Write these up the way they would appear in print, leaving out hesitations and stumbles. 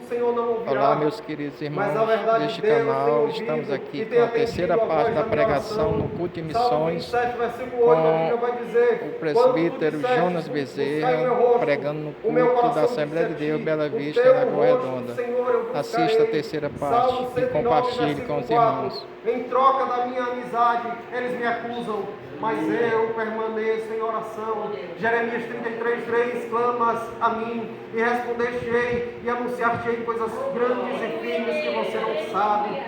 Senhor não ouvirá. Olá, meus queridos irmãos Mas a verdade deste Deus tem canal. ouvido Estamos e aqui tem com a terceira atendido a parte voz da minha pregação oração. no culto de Salmo missões 27, versículo 8, a Bíblia vai dizer: com o quando tu presbítero disseste, Jonas buscai o meu Bezerra, rosto, pregando no o meu culto da coração Assembleia de disse a Deus ti, Bela o Vista, em teu Lagoa rosto, Redonda. Senhor, eu buscarei. Assista a terceira parte Salmo e 109, compartilhe com versículo os 4, irmãos. em troca da minha amizade, eles me acusam, mas eu permaneço em oração. Jeremias 33:3, clamas a mim e respondeste-ei e anunciar-te-ei coisas grandes e firmes que você não sabe.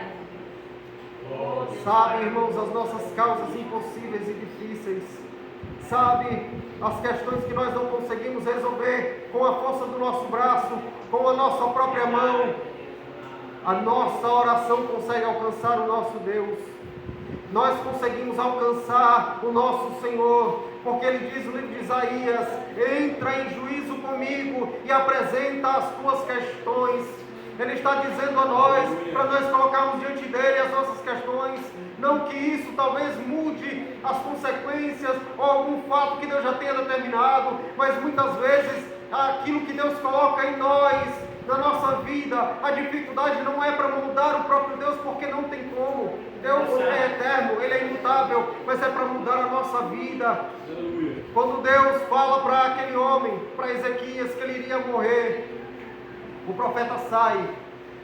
Sabe, irmãos, as nossas causas impossíveis e difíceis. Sabe, as questões que nós não conseguimos resolver com a força do nosso braço, com a nossa própria mão. A nossa oração consegue alcançar o nosso Deus. Nós conseguimos alcançar o nosso Senhor, porque Ele diz no livro de Isaías: entra em juízo comigo e apresenta as tuas questões. Ele está dizendo a nós, para nós colocarmos diante dele as nossas questões, não que isso talvez mude as consequências ou algum fato que Deus já tenha determinado, mas muitas vezes aquilo que Deus coloca em nós, na nossa vida, a dificuldade não é para mudar o próprio Deus, porque não tem como. Deus é eterno, Ele é imutável, mas é para mudar a nossa vida. Quando Deus fala para aquele homem, para Ezequias, que ele iria morrer, o profeta sai,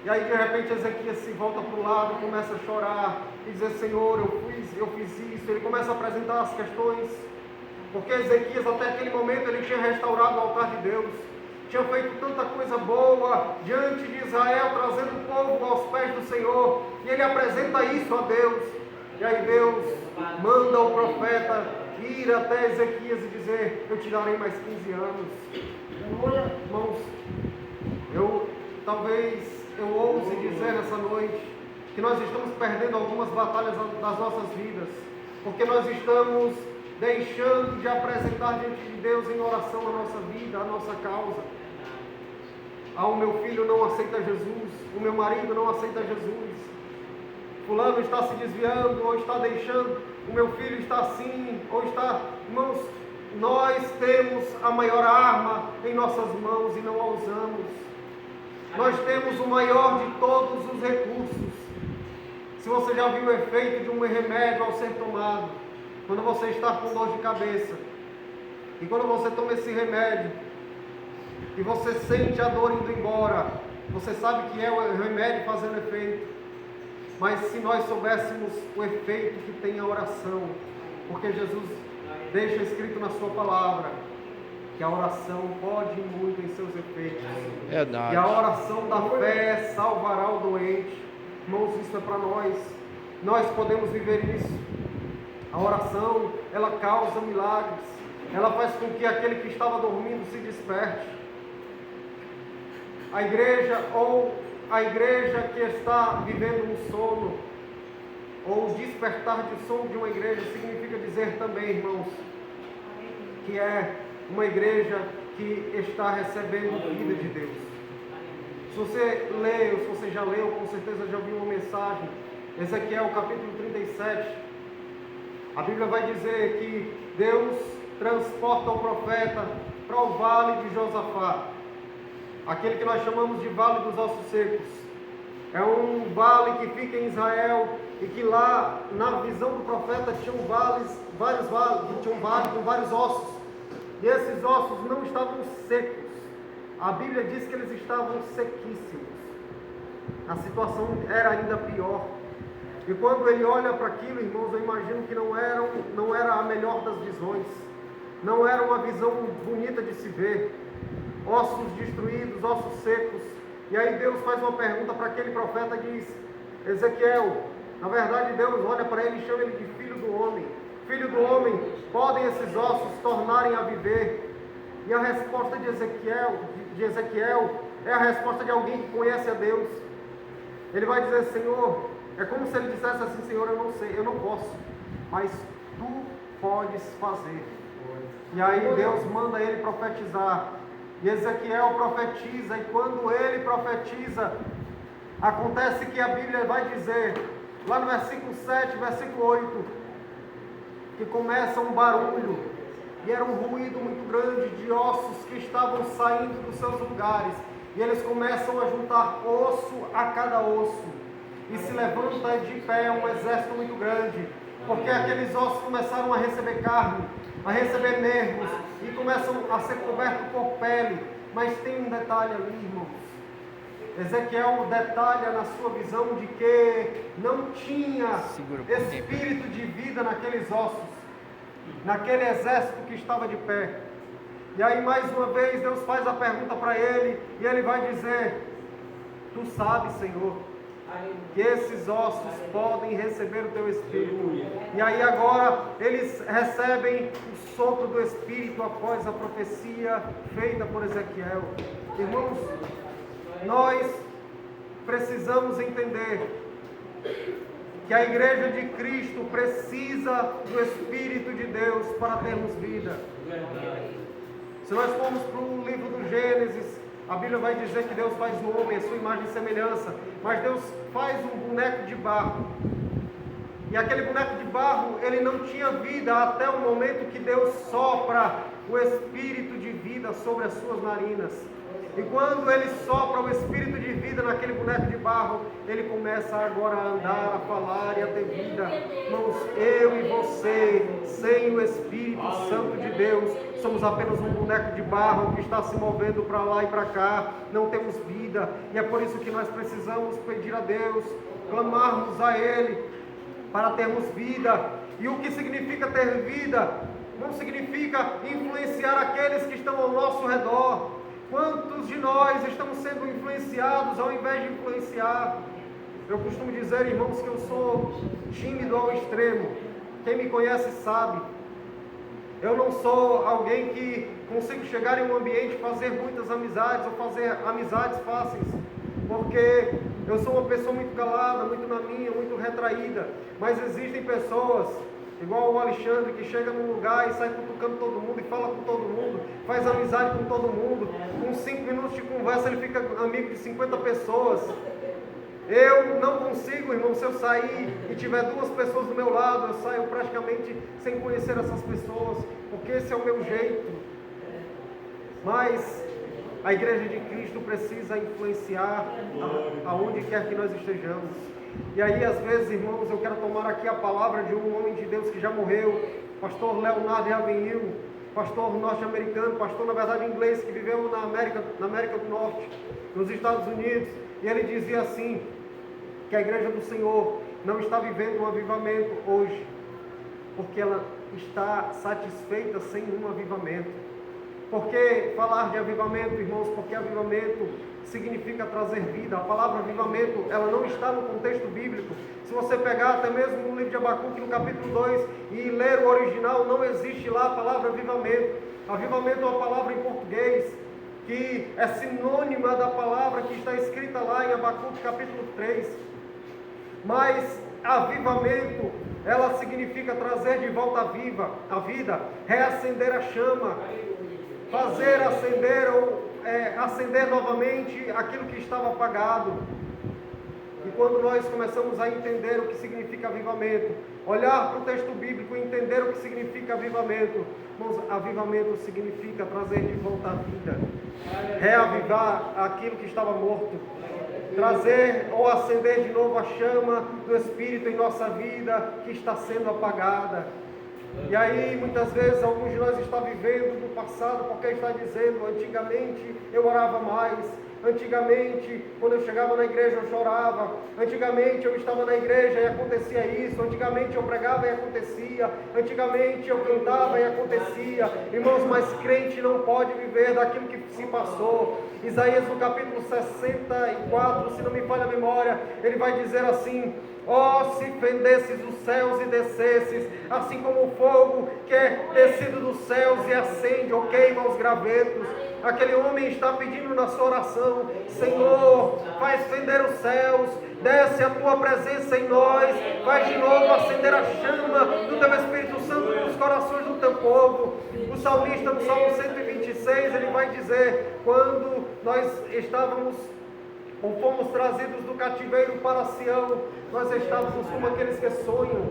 e aí de repente Ezequias se volta para o lado, começa a chorar, e dizer: Senhor, eu fiz isso. Ele começa a apresentar as questões, porque Ezequias até aquele momento ele tinha restaurado o altar de Deus, tinha feito tanta coisa boa diante de Israel, trazendo o povo aos pés do Senhor, e ele apresenta isso a Deus, e aí Deus manda o profeta ir até Ezequias e dizer: eu te darei mais 15 anos. Irmãos, talvez eu ouse dizer nessa noite que nós estamos perdendo algumas batalhas das nossas vidas, porque nós estamos deixando de apresentar diante de Deus em oração a nossa vida, a nossa causa. O meu filho não aceita Jesus, o meu marido não aceita Jesus, fulano está se desviando, ou está deixando, o meu filho está assim, ou está... Irmãos, nós temos a maior arma em nossas mãos e não a usamos. Nós temos o maior de todos os recursos. Se você já viu o efeito de um remédio ao ser tomado, quando você está com dor de cabeça, e quando você toma esse remédio, e você sente a dor indo embora, você sabe que é o remédio fazendo efeito. Mas se nós soubéssemos o efeito que tem a oração, porque Jesus deixa escrito na sua palavra, que a oração pode muito em seus efeitos. Verdade. E a oração da fé salvará o doente. Irmãos, isso é para nós. Nós podemos viver isso. A oração, ela causa milagres. Ela faz com que aquele que estava dormindo se desperte. A igreja que está vivendo um sono, ou despertar de sono de uma igreja, significa dizer também, irmãos, que é uma igreja que está recebendo vida de Deus. Se você leu, se você já leu, com certeza já ouviu uma mensagem, Ezequiel capítulo 37, a Bíblia vai dizer que Deus transporta o profeta para o vale de Josafá, aquele que nós chamamos de Vale dos Ossos Secos. É um vale que fica em Israel, e que lá, na visão do profeta, tinham vários vales, tinha um vale com vários ossos, e esses ossos não estavam secos. A Bíblia diz que eles estavam sequíssimos. A situação era ainda pior. E quando ele olha para aquilo, irmãos, eu imagino que não era a melhor das visões, não era uma visão bonita de se ver. Ossos destruídos, ossos secos. E aí Deus faz uma pergunta para aquele profeta e diz: Ezequiel, na verdade Deus olha para ele e chama ele de filho do homem. Filho do homem, podem esses ossos tornarem a viver? E a resposta de Ezequiel é a resposta de alguém que conhece a Deus. Ele vai dizer: Senhor, é como se ele dissesse assim: Senhor, eu não sei, eu não posso, mas tu podes fazer. E aí Deus manda ele profetizar. E Ezequiel profetiza, e quando ele profetiza, acontece que a Bíblia vai dizer, lá no versículo 7, versículo 8, que começa um barulho, e era um ruído muito grande de ossos que estavam saindo dos seus lugares, e eles começam a juntar osso a cada osso, e se levanta de pé um exército muito grande, porque aqueles ossos começaram a receber carne, a receber nervos, e começam a ser cobertos por pele. Mas tem um detalhe ali, irmãos. Ezequiel detalha na sua visão de que não tinha espírito de vida naqueles ossos, naquele exército que estava de pé. E aí mais uma vez Deus faz a pergunta para ele, e ele vai dizer: tu sabes, Senhor, que esses ossos podem receber o teu Espírito. E aí agora eles recebem o sopro do Espírito após a profecia feita por Ezequiel. Irmãos, nós precisamos entender que a igreja de Cristo precisa do Espírito de Deus para termos vida. Se nós formos para o livro do Gênesis, a Bíblia vai dizer que Deus faz o homem a sua imagem e semelhança, mas Deus faz um boneco de barro. E aquele boneco de barro, ele não tinha vida até o momento que Deus sopra o Espírito de vida sobre as suas narinas. E quando ele sopra o Espírito de vida naquele boneco de barro, ele começa agora a andar, a falar e a ter vida. Irmãos, eu e você, sem o Espírito Santo de Deus, somos apenas um boneco de barro que está se movendo para lá e para cá, não temos vida. E é por isso que nós precisamos pedir a Deus, clamarmos a Ele para termos vida. E o que significa ter vida? Não significa influenciar aqueles que estão ao nosso redor. Quantos de nós estamos sendo influenciados ao invés de influenciar? Eu costumo dizer, irmãos, que eu sou tímido ao extremo. Quem me conhece sabe. Eu não sou alguém que consigo chegar em um ambiente e fazer muitas amizades ou fazer amizades fáceis, porque eu sou uma pessoa muito calada, muito na minha, muito retraída. Mas existem pessoas, igual o Alexandre, que chega num lugar e sai cutucando todo mundo e fala com todo mundo, faz amizade com todo mundo. Com 5 minutos de conversa ele fica amigo de 50 pessoas. Eu não consigo, irmão, se eu sair e tiver 2 pessoas do meu lado, eu saio praticamente sem conhecer essas pessoas, porque esse é o meu jeito. Mas a igreja de Cristo precisa influenciar aonde quer que nós estejamos. E aí, às vezes, irmãos, eu quero tomar aqui a palavra de um homem de Deus que já morreu, pastor Leonardo Ravenhill, pastor norte-americano, pastor, na verdade, inglês, que viveu na América do Norte, nos Estados Unidos. E ele dizia assim, que a igreja do Senhor não está vivendo um avivamento hoje, porque ela está satisfeita sem um avivamento. Por que falar de avivamento, irmãos? Porque avivamento significa trazer vida. A palavra avivamento, ela não está no contexto bíblico. Se você pegar até mesmo no livro de Abacuque, no capítulo 2, e ler o original, não existe lá a palavra avivamento. Avivamento é uma palavra em português, que é sinônima da palavra que está escrita lá em Abacuque, capítulo 3. Mas avivamento, ela significa trazer de volta a vida, reacender a chama, fazer acender ou acender novamente aquilo que estava apagado. E quando nós começamos a entender o que significa avivamento, olhar para o texto bíblico e entender o que significa avivamento, irmãos, avivamento significa trazer de volta a vida, reavivar aquilo que estava morto, trazer ou acender de novo a chama do Espírito em nossa vida que está sendo apagada. E aí, muitas vezes, alguns de nós estão vivendo do passado, porque está dizendo, antigamente eu orava mais, antigamente, quando eu chegava na igreja eu chorava, antigamente eu estava na igreja e acontecia isso, antigamente eu pregava e acontecia, antigamente eu cantava e acontecia. Irmãos, mas crente não pode viver daquilo que se passou. Isaías, no capítulo 64, se não me falha a memória, ele vai dizer assim: ó, se fendesses os céus e descesses, assim como o fogo que é descido dos céus e acende ou queima os gravetos. Aquele homem está pedindo na sua oração: Senhor, faz fender os céus, desce a tua presença em nós, faz de novo acender a chama do teu Espírito Santo nos corações do teu povo. O salmista, no Salmo 126, ele vai dizer: quando nós estávamos ou fomos trazidos do cativeiro para Sião, nós estávamos como aqueles que sonham.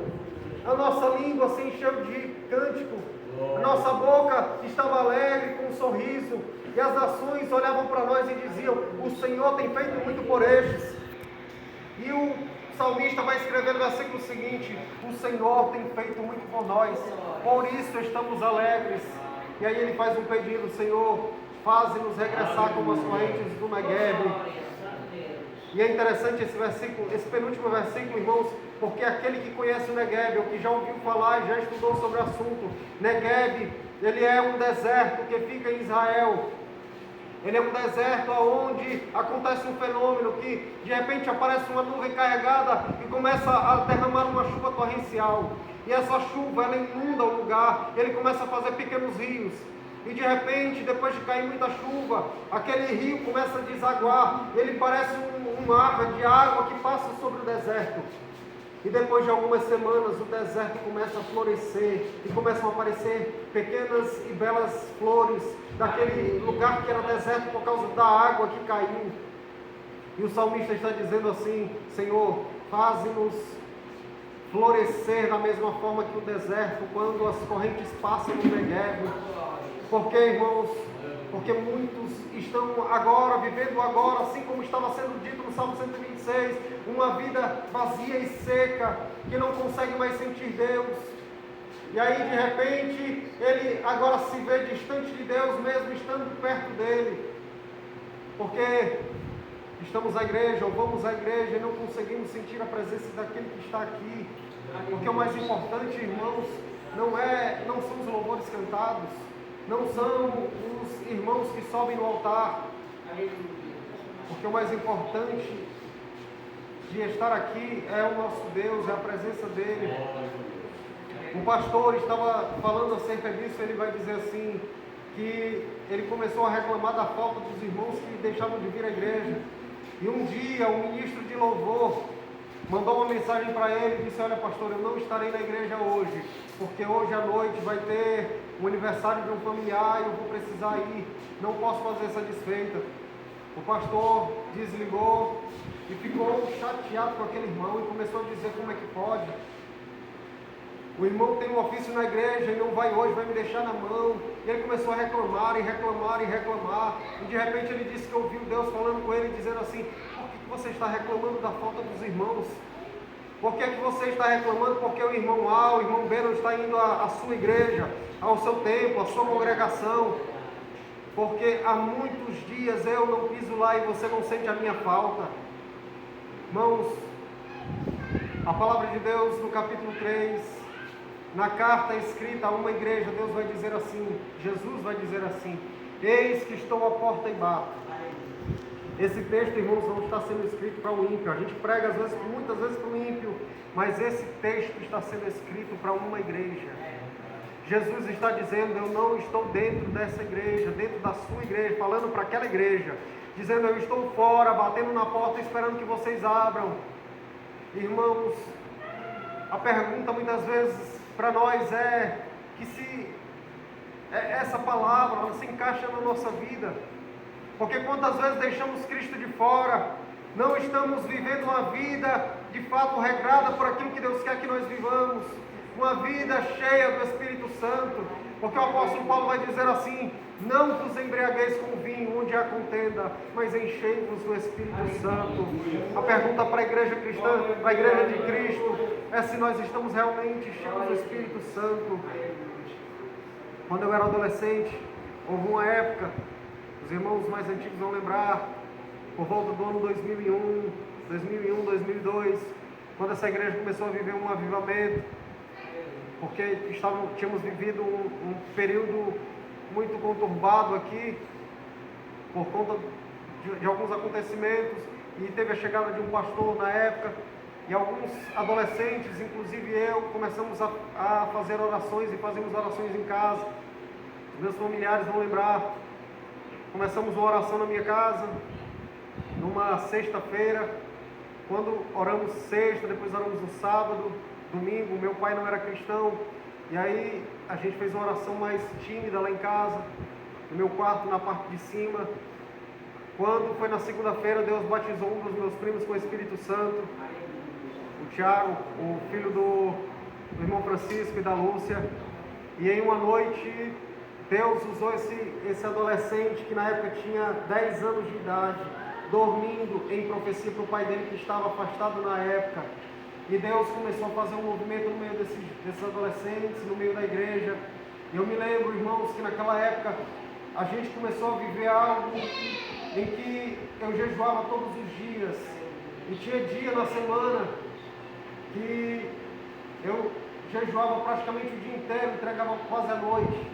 A nossa língua se encheu de cântico, A nossa boca estava alegre, com um sorriso, e as nações olhavam para nós e diziam: o Senhor tem feito muito por estes. E o salmista vai escrever no versículo seguinte: o Senhor tem feito muito por nós, por isso estamos alegres. E aí ele faz um pedido: Senhor, faze-nos regressar como as correntes do Negueb. E é interessante esse versículo, esse penúltimo versículo, irmãos, porque aquele que conhece o Negueb, ou que já ouviu falar e já estudou sobre o assunto, Negueb, ele é um deserto que fica em Israel. Ele é um deserto onde acontece um fenômeno que de repente aparece uma nuvem carregada e começa a derramar uma chuva torrencial. E essa chuva, ela inunda o lugar, ele começa a fazer pequenos rios. E de repente, depois de cair muita chuva, aquele rio começa a desaguar. Ele parece um mar de água que passa sobre o deserto. E depois de algumas semanas, o deserto começa a florescer e começam a aparecer pequenas e belas flores daquele lugar que era deserto por causa da água que caiu. E o salmista está dizendo assim: Senhor, faze-nos florescer da mesma forma que o deserto, quando as correntes passam no Negueb. Porque, irmãos, porque muitos estão agora, vivendo agora, assim como estava sendo dito no Salmo 126, uma vida vazia e seca, que não consegue mais sentir Deus. E aí, de repente, ele agora se vê distante de Deus, mesmo estando perto dele. Porque estamos à igreja, ou vamos à igreja, e não conseguimos sentir a presença daquele que está aqui. Porque o mais importante, irmãos, não são os louvores cantados, não são os irmãos que sobem no altar. Porque o mais importante de estar aqui é o nosso Deus, é a presença dele. O pastor estava falando acerca disso, ele vai dizer assim, que ele começou a reclamar da falta dos irmãos que deixavam de vir à igreja. E um dia o ministro de louvor mandou uma mensagem para ele e disse: olha, pastor, eu não estarei na igreja hoje, porque hoje à noite vai ter o aniversário de um familiar e eu vou precisar ir, não posso fazer essa desfeita. O pastor desligou e ficou chateado com aquele irmão e começou a dizer: como é que pode? O irmão tem um ofício na igreja e não vai hoje, vai me deixar na mão. E ele começou a reclamar e reclamar e reclamar. E de repente ele disse que ouviu Deus falando com ele, dizendo assim: por que você está reclamando da falta dos irmãos? Por que você está reclamando? Porque o irmão A, o irmão B não está indo à sua igreja, ao seu templo, à sua congregação. Porque há muitos dias eu não piso lá e você não sente a minha falta. Irmãos, a palavra de Deus no capítulo 3, na carta escrita a uma igreja, Deus vai dizer assim, Jesus vai dizer assim: eis que estou à porta e bato. Esse texto, irmãos, não está sendo escrito para o ímpio. A gente prega às vezes, muitas vezes para o ímpio, mas esse texto está sendo escrito para uma igreja. Jesus está dizendo: eu não estou dentro dessa igreja, dentro da sua igreja, falando para aquela igreja, dizendo: eu estou fora, batendo na porta, esperando que vocês abram. Irmãos, a pergunta muitas vezes para nós é que se essa palavra ela se encaixa na nossa vida. Porque quantas vezes deixamos Cristo de fora, não estamos vivendo uma vida de fato regrada por aquilo que Deus quer que nós vivamos, uma vida cheia do Espírito Santo. Porque o apóstolo Paulo vai dizer assim: não vos embriagueis com vinho, onde há contenda, mas enchei-vos do Espírito Santo. A pergunta para a igreja cristã, para a igreja de Cristo, é se nós estamos realmente cheios do Espírito Santo. Quando eu era adolescente, houve uma época, os irmãos mais antigos vão lembrar, por volta do ano 2001, 2002, quando essa igreja começou a viver um avivamento, porque tínhamos vivido um período muito conturbado aqui, por conta de alguns acontecimentos, e teve a chegada de um pastor na época, e alguns adolescentes, inclusive eu, começamos a fazer orações, e fazemos orações em casa. Os meus familiares vão lembrar, começamos uma oração na minha casa, numa sexta-feira, quando oramos sexta, depois oramos no sábado, domingo. Meu pai não era cristão, e aí a gente fez uma oração mais tímida lá em casa, no meu quarto, na parte de cima. Quando foi na segunda-feira, Deus batizou um dos meus primos com o Espírito Santo, o Tiago, o filho do irmão Francisco e da Lúcia. E em uma noite, Deus usou esse adolescente que na época tinha 10 anos de idade, dormindo em profecia para o pai dele que estava afastado na época. E Deus começou a fazer um movimento no meio desses adolescentes, no meio da igreja. E eu me lembro, irmãos, que naquela época a gente começou a viver algo em que eu jejuava todos os dias. E tinha dia na semana que eu jejuava praticamente o dia inteiro, entregava quase a noite.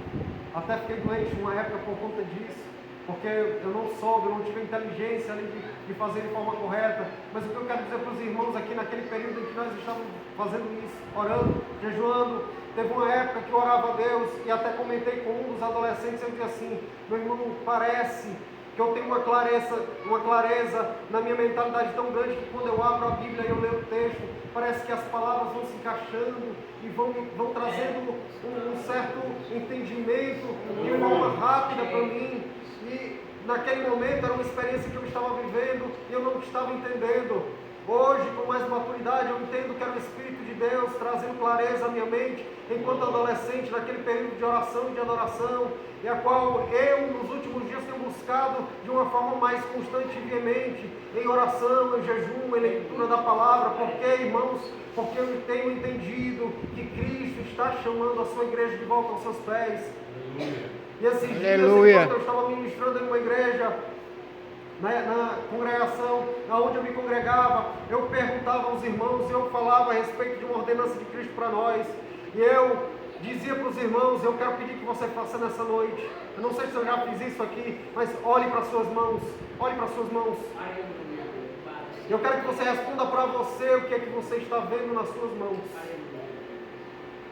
Até fiquei doente uma época por conta disso, porque eu não soube, eu não tive a inteligência ali de fazer de forma correta. Mas o que eu quero dizer para os irmãos aqui, naquele período em que nós estávamos fazendo isso, orando, jejuando, teve uma época que eu orava a Deus e até comentei com um dos adolescentes, eu disse assim: meu irmão, parece que eu tenho uma clareza na minha mentalidade tão grande que quando eu abro a Bíblia e eu leio o texto, parece que as palavras vão se encaixando e vão trazendo um certo entendimento de uma forma rápida para mim. E naquele momento era uma experiência que eu estava vivendo e eu não estava entendendo. Hoje, com mais maturidade, eu entendo que era o Espírito de Deus trazendo clareza à minha mente, enquanto adolescente, naquele período de oração e de adoração, e a qual eu, nos últimos dias, tenho buscado de uma forma mais constante e veemente, em oração, em jejum, em leitura da palavra. Porque, irmãos, porque eu tenho entendido que Cristo está chamando a sua igreja de volta aos seus pés. E esses dias, enquanto eu estava ministrando em uma igreja, na congregação onde eu me congregava, eu perguntava aos irmãos, eu falava a respeito de uma ordenança de Cristo para nós, e eu dizia para os irmãos: eu quero pedir que você faça nessa noite, eu não sei se eu já fiz isso aqui, mas olhe para suas mãos, olhe para suas mãos, eu quero que você responda para você o que é que você está vendo nas suas mãos.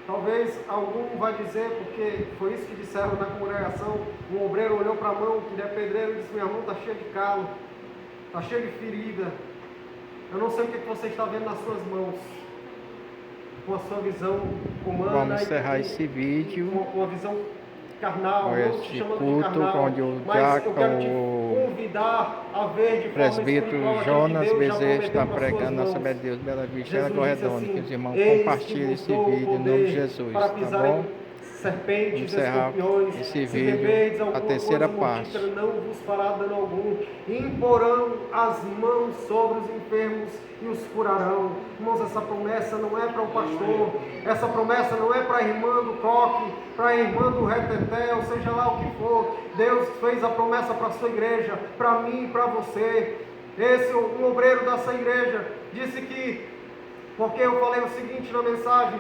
Talvez algum vai dizer, porque foi isso que disseram na congregação, um obreiro olhou para a mão, que é pedreiro, e disse: minha mão está cheia de calo, está cheia de ferida. Eu não sei o que você está vendo nas suas mãos, com a sua visão humana. Vamos encerrar esse vídeo. Com a visão carnal, este culto onde o presbítero Jonas Bezerra está pregando na Assembleia de Deus Bela Vista, na Corredona. Que os irmãos compartilhem esse vídeo em nome de Jesus, tá bom? Serpentes, encerrar esse vídeo, a terceira parte. Não vos fará dano algum, imporão as mãos sobre os enfermos e os curarão. Irmãos, essa promessa não é para o pastor, essa promessa não é para a irmã do coque, para a irmã do reteté, ou seja lá o que for. Deus fez a promessa para a sua igreja, para mim e para você. Um obreiro dessa igreja disse que, porque eu falei o seguinte na mensagem: